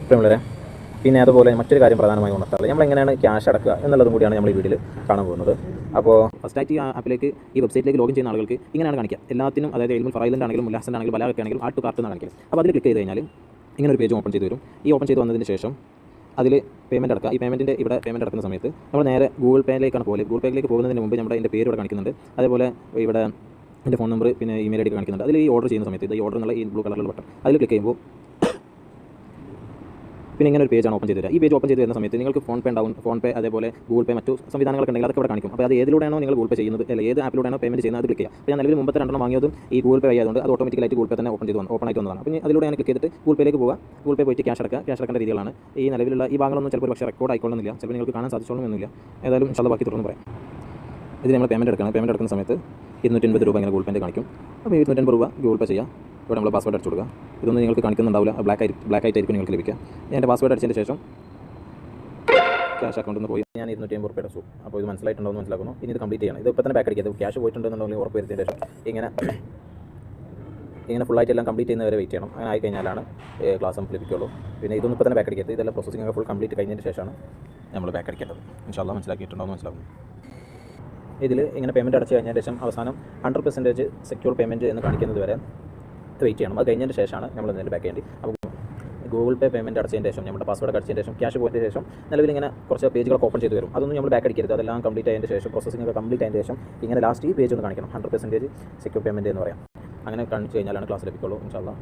പ്രിയമുള്ളവരെ, പിന്നെ അതുപോലെ മറ്റൊരു കാര്യം പ്രധാനമായി ഉണർത്താറുള്ളത് നമ്മളെങ്ങനെയാണ് ക്യാഷ് അടക്കുക എന്നുള്ളതും കൂടിയാണ് നമ്മൾ ഈ വീഡിയോയിൽ കാണാൻ പോകുന്നത്. അപ്പോൾ ഫസ്റ്റായിട്ട് ഈ ആപ്പിലേക്ക് ഈ വെബ്സൈറ്റിലേക്ക് ലോഗിൻ ചെയ്യുന്ന ആളുകൾക്ക് ഇങ്ങനെയാണ് കാണിക്കുക. എല്ലാത്തിനും അതായത് എൽമുൽ ഫറൈലൻ്റ് ആണെങ്കിലും മുല്ലാഹസൻ ആണെങ്കിലും ബലാഗൊക്കെ ആണെങ്കിലും ആഡ് ടു കാർട്ട് എന്നാണ് കാണിക്കുക. അപ്പോൾ അതിൽ ക്ലിക്ക് ചെയ്ത് കഴിഞ്ഞാൽ ഇങ്ങനെ ഒരു പേജ് ഓപ്പൺ ചെയ്ത് വരും. ഈ ഓപ്പൺ ചെയ്ത് വന്നതിന് ശേഷം അതിൽ പേയ്മെൻറ്റ് അടക്കുക. ഈ പേയ്മെൻറ്റിൻ്റെ ഇവിടെ പേയ്മെൻറ്റ് അടക്കുന്ന സമയത്ത് നമ്മൾ നേരെ ഗൂഗിൾ പേയിലേക്കാണ് പോലെ. ഗൂഗിൾ പേയിലേക്ക് പോകുന്നതിന് മുമ്പ് നമ്മുടെ അതിൻ്റെ പേര് ഇവിടെ കാണിക്കുന്നുണ്ട്. അതേപോലെ ഇവിടെ എൻ്റെ ഫോൺ നമ്പർ പിന്നെ ഇമെയിൽ ഐ ഡി കാണിക്കുന്നുണ്ട്. അതിൽ ഈ ഓർഡർ ചെയ്യുന്ന സമയത്ത് ഈ ഓർഡർ എന്നുള്ള ഈ ബ്ലൂ കളറിലുള്ള ബട്ടൺ അതിൽ ക്ലിക്ക് ചെയ്യുമ്പോൾ പിന്നെ ഇങ്ങനെ ഒരു പേജാണ് ഓപ്പൺ ചെയ്ത് തരിക. ഈ പേജ് ഓപ്പൺ ചെയ്ത് വരുന്ന സമയത്ത് നിങ്ങൾക്ക് ഫോൺ പേ ഉണ്ടാവും. ഫോൺ പേ അതേപോലെ ഗൂഗിൾ പേ മറ്റു സംവിധാനങ്ങളൊക്കെ ഉണ്ടെങ്കിൽ അതൊക്കെ ഇവിടെ കാണിക്കും. അപ്പോൾ അത് ഏതിലൂടെയാണോ നിങ്ങൾ ഗൂഗിൾ പേ ചെയ്യുന്നത് അല്ലെങ്കിൽ ഏത് ആപ്പിലൂടെയാണോ പേയ്മെൻറ്റ് ചെയ്യുന്നത് അത് ക്ലിക്ക് ചെയ്യുക. അപ്പോൾ ഞാൻ നിലവിൽ മുമ്പത്തെ രണ്ടെണ്ണം വാങ്ങിയതും ഈ ഗൂഗിൾ പേ ആയതുകൊണ്ട് അത് ഓട്ടോമാറ്റിക്കലായിട്ട് ഗൂഗിൾ പേ തന്നെ ഓപ്പൺ ആയിട്ട് വന്നതാണ്. അപ്പോൾ അതിലൂടെ ഞാൻ ക്ലിക്ക് ചെയ്തിട്ട് ഗൂഗിൾ പേയിലേക്ക് പോകുക. ഗൂഗിൾ പേ പോയിട്ട് ക്യാഷ് അടക്കേണ്ട രീതികളാണ്. ഈ നിലവിലുള്ള ഈ ഭാഗങ്ങളൊന്നും ചിലപ്പോൾ പക്ഷേ റെക്കോർഡ് ആയിക്കൊള്ളുന്നില്ല, ചിലപ്പോൾ നിങ്ങൾക്ക് കാണാൻ സാധിച്ചോളുന്നില്ല. ഏതായാലും ഇൻഷാല്ലാഹ് ബാക്കി തുടർന്ന് പറയാം. ഇത് നമ്മൾ പേയ്മെൻറ്റ് എടുക്കുന്ന സമയത്ത് 280 രൂപ ഇങ്ങനെ ഗൂഗിൾ പേൻ്റെ കാണിക്കും. അപ്പോൾ 280 രൂപ ഗൂഗിൾ പേ ചെയ്യുക. ഇവിടെ നമ്മൾ പാസ്വേഡ് അടിച്ചു കൊടുക്കുക. ഇതൊന്നും നിങ്ങൾക്ക് കാണിക്കുന്നുണ്ടാവില്ല, ബ്ലാക്ക് ആയിട്ടായിരിക്കും നിങ്ങൾക്ക് ലഭിക്കുക. ഞാൻ എൻ്റെ പാസ്വേഡ് അടിച്ചതിന് ശേഷം ക്യാഷ് അക്കൗണ്ടിൽ നിന്ന് പോയി ഞാൻ 250 രൂപ അടച്ചു. അപ്പോൾ ഇത് മനസ്സിലായിട്ടുണ്ടോയെന്ന് മനസ്സിലാക്കുന്നു. ഇനി ഇത് കംപ്ലീറ്റ് ചെയ്യണം. ഇത് ഇപ്പോൾ തന്നെ ബാക്ക് അടിക്കുക. ക്യാഷ് പോയിട്ടുണ്ടെന്നുണ്ടെങ്കിൽ ഉറപ്പ് വരുത്തിയതിന് ശേഷം ഇങ്ങനെ ഫുള്ളായിട്ട് എല്ലാം കംപ്ലീറ്റ് ചെയ്യുന്നവരെ വെയിറ്റ് ചെയ്യണം. അങ്ങനെ ആയി കഴിഞ്ഞാലാണ് ക്ലാസ് നമുക്ക് ലഭിക്കുള്ളൂ. പിന്നെ ഇതൊന്നും ഇപ്പോൾ തന്നെ ബാക്ക് അടിക്കരുത്. ഇതെല്ലാം പ്രോസസ്സിംഗ് ഒക്കെ ഫുൾ കംപ്ലീറ്റ് കഴിഞ്ഞതിന് ശേഷമാണ് നമ്മൾ ബാക്ക് അടിക്കേണ്ടത്. ഇൻഷാല്ലാഹ് മനസ്സിലാക്കിയിട്ടുണ്ടോയെന്ന് മനസ്സിലാക്കുന്നു. ഇതിൽ ഇങ്ങനെ പേയ്മെൻറ്റ് അടച്ചു കഴിഞ്ഞതിന് ശേഷം അവസാനം 100% സെക്യൂർ പേയ്മെൻറ്റ് എന്ന് കാണിക്കുന്നത് വരെ വെയിറ്റ് ചെയ്യണം. അത് കഴിഞ്ഞതിന് ശേഷമാണ് നമ്മൾ ഇതിൽ ബാക്ക് ചെയ്യേണ്ടി. അപ്പോൾ ഗൂഗിൾ പേ പേയ്മെൻറ്റ് അടച്ചതിന് ശേഷം നമ്മുടെ പാസ്വേഡ് അടിച്ചതിന് ശേഷം ക്യാഷ് പോയതിന് ശേഷം നിലവിൽ ഇങ്ങനെ കുറച്ച് പേജുകളൊക്കെ ഓപ്പൺ ചെയ്ത് വരും. അതൊന്നും നമ്മൾ ബാക്ക് അടിക്കരുത്. അതെല്ലാം കംപ്ലീറ്റ് ആയതിന് ശേഷം പ്രോസസ്സിംഗ് ഒക്കെ കംപ്ലീറ്റ് ആയതിന് ശേഷം ഇങ്ങനെ ലാസ്റ്റ് ഈ പേജ് ഒന്ന് കാണിക്കണം. 100% സെക്യൂർ പേയ്മെൻറ്റ് എന്ന് പറയാം. അങ്ങനെ കാണിച്ചു കഴിഞ്ഞാലാണ് ക്ലാസ് ലഭിക്കുള്ളൂ. ഇൻഷാല്ലാഹ്